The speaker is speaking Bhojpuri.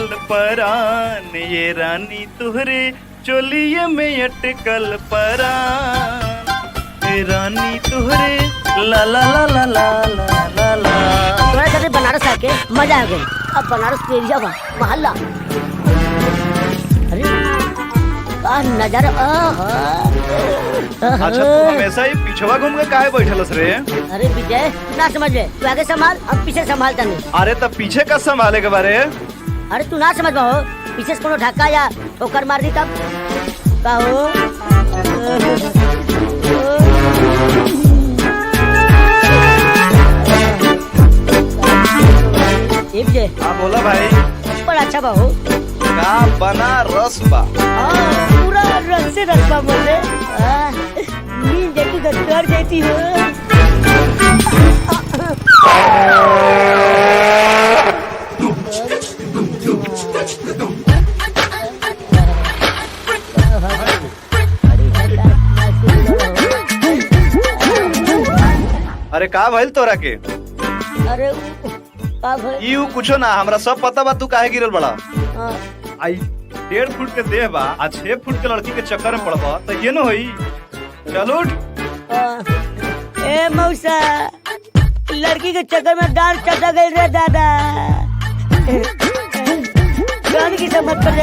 अटकल परान, ये रानी तुहरे चोलिए में अटकल परान, ये रानी तुहरे ला ला ला ला ला ला ला ला। थोड़ा सा बनारस आके मजा आ गई। अब बनारस के एरिया बा मोहल्ला। अरे का नजारा। अच्छा तू हमेशा ही पीछवा घूम के काहे बैठलस रे? अरे विजय ना समझ ले, तू आगे संभाल, हम पीछे संभालता नहीं। अरे तब पीछे का संभाले के बारे? अरे तू ना समझ पाओ, पीछे से कोनो ढक्का या ठोकर मार दी तब का हो। हाँ बोला भाई। बड़ा अच्छा बा हो। का बना रस बा। पूरा रस से रस बा बोले। नींद देखी तो डर जाती हो। अरे का भइल तोरा के? अरे यू कुछो ना, हमरा सब पता बा तू काहे गिरल बड़ा। आई 1.5 फुट के देह बा, आ 6 फुट के लड़की के चक्कर में पड़बा तो ये न होई। चल उठ। ए मौसा, लड़की के चक्कर में डांस चटा गई रे दादा। गान की समझ पर